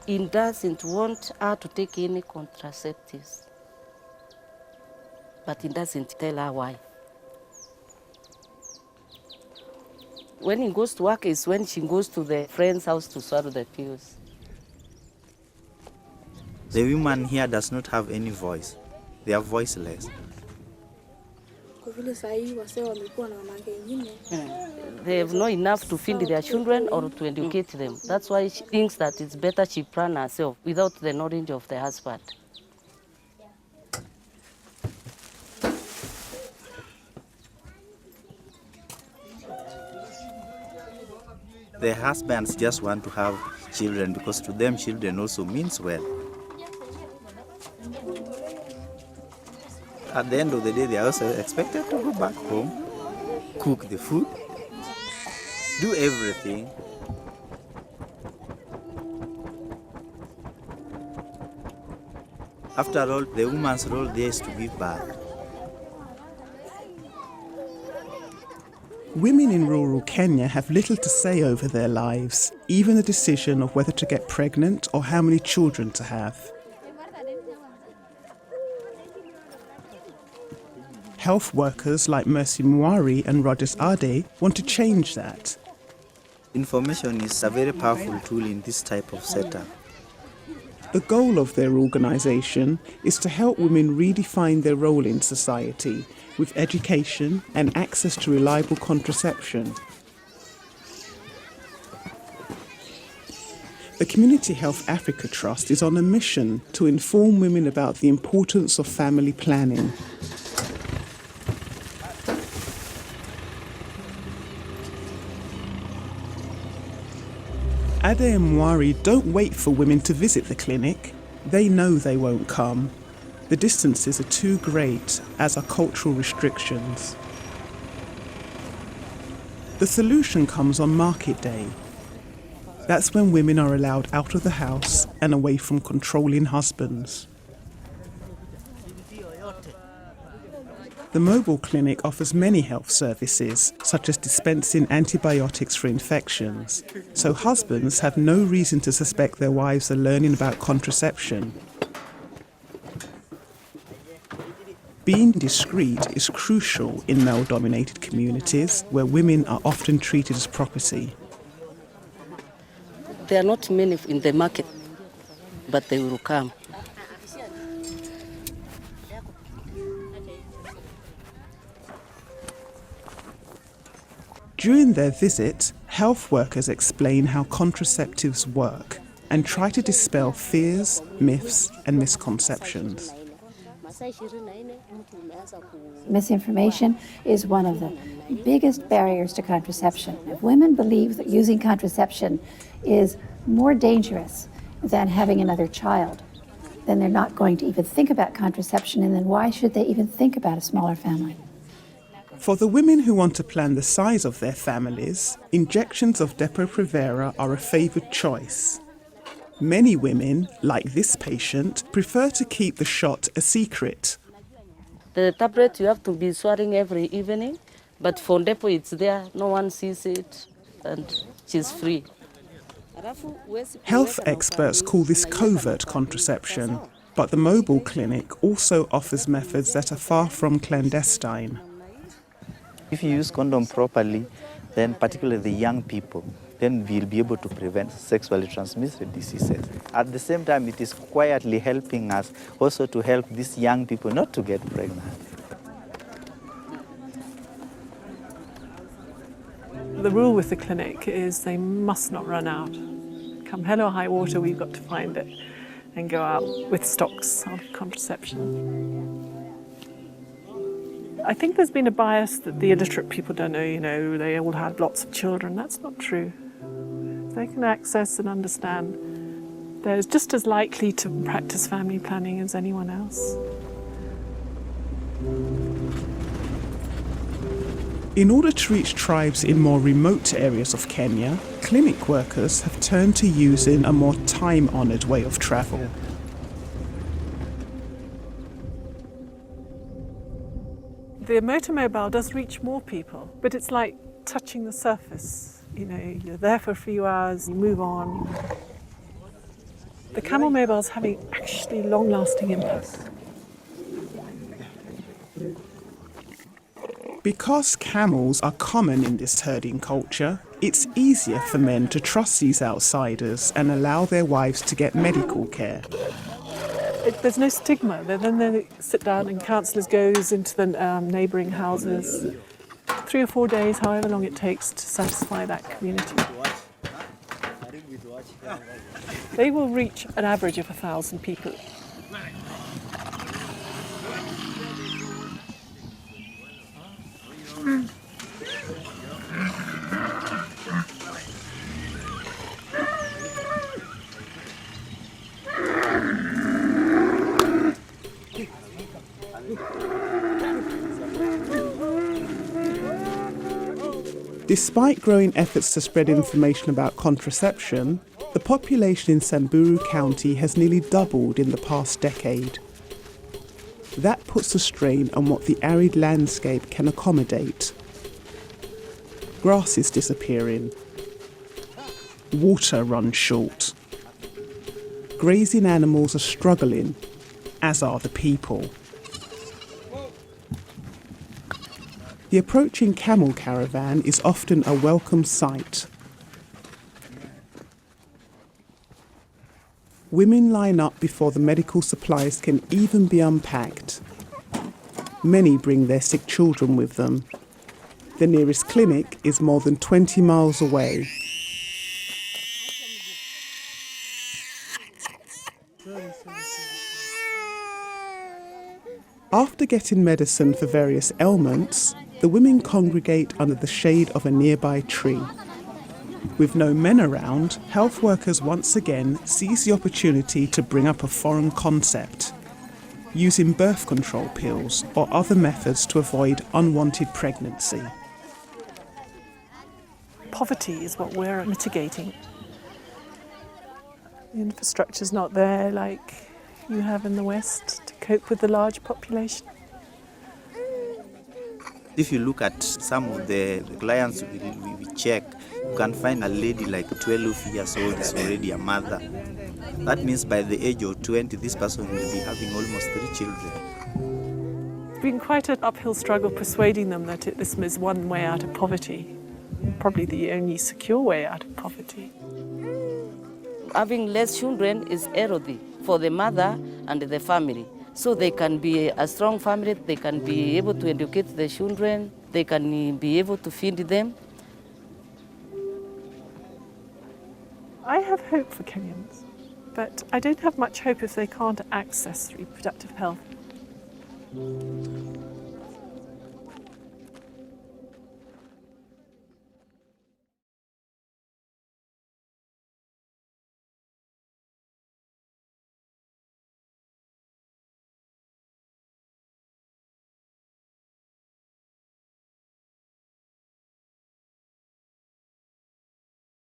he doesn't want her to take any contraceptives. But he doesn't tell her why. When he goes to work is when she goes to the friend's house to swallow the pills. The woman here does not have any voice. They are voiceless. They have not enough to feed their children or to educate them. That's why she thinks that it's better she plan herself without the knowledge of the husband. The husbands just want to have children because to them children also means well. At the end of the day, they are also expected to go back home, cook the food, do everything. After all, the woman's role there is to give birth. Women in rural Kenya have little to say over their lives, even the decision of whether to get pregnant or how many children to have. Health workers like Mercy Mwari and Rogers Ade want to change that. Information is a very powerful tool in this type of setup. The goal of their organisation is to help women redefine their role in society with education and access to reliable contraception. The Community Health Africa Trust is on a mission to inform women about the importance of family planning. Ade and Mwari don't wait for women to visit the clinic. They know they won't come. The distances are too great, as are cultural restrictions. The solution comes on market day. That's when women are allowed out of the house and away from controlling husbands. The mobile clinic offers many health services, such as dispensing antibiotics for infections, so husbands have no reason to suspect their wives are learning about contraception. Being discreet is crucial in male-dominated communities where women are often treated as property. There are not many in the market, but they will come. During their visit, health workers explain how contraceptives work and try to dispel fears, myths, and misconceptions. Misinformation is one of the biggest barriers to contraception. If women believe that using contraception is more dangerous than having another child, then they're not going to even think about contraception, and then why should they even think about a smaller family? For the women who want to plan the size of their families, injections of Depo-Provera are a favoured choice. Many women, like this patient, prefer to keep the shot a secret. The tablet you have to be swallowing every evening, but for Depo it's there, no one sees it, and she's free. Health experts call this covert contraception, but the mobile clinic also offers methods that are far from clandestine. If you use condom properly, then particularly the young people, then we'll be able to prevent sexually transmitted diseases. At the same time, it is quietly helping us also to help these young people not to get pregnant. The rule with the clinic is they must not run out. Come hell or high water, we've got to find it and go out with stocks of contraception. I think there's been a bias that the illiterate people don't know, they all have lots of children. That's not true. If they can access and understand, they're just as likely to practice family planning as anyone else. In order to reach tribes in more remote areas of Kenya, clinic workers have turned to using a more time-honoured way of travel. The motomobile does reach more people, but it's like touching the surface. You're there for a few hours, you move on. the camel mobile is having actually long-lasting impacts. Because camels are common in this herding culture, it's easier for men to trust these outsiders and allow their wives to get medical care. There's no stigma. Then they sit down and counsellors goes into the neighbouring houses, 3 or 4 days, however long it takes to satisfy that community. They will reach an average of 1,000 people. Despite growing efforts to spread information about contraception, the population in Samburu County has nearly doubled in the past decade. That puts a strain on what the arid landscape can accommodate. Grass is disappearing. Water runs short. Grazing animals are struggling, as are the people. The approaching camel caravan is often a welcome sight. Women line up before the medical supplies can even be unpacked. Many bring their sick children with them. The nearest clinic is more than 20 miles away. After getting medicine for various ailments, the women congregate under the shade of a nearby tree. With no men around, health workers once again seize the opportunity to bring up a foreign concept, using birth control pills or other methods to avoid unwanted pregnancy. Poverty is what we're mitigating. The infrastructure's not there like you have in the West to cope with the large population. If you look at some of the clients we check, you can find a lady like 12 years old is already a mother. That means by the age of 20, this person will be having almost 3 children. It's been quite an uphill struggle persuading them that this is one way out of poverty, probably the only secure way out of poverty. Having less children is healthy for the mother and the family. So they can be a strong family, they can be able to educate the children, they can be able to feed them. I have hope for Kenyans, but I don't have much hope if they can't access reproductive health.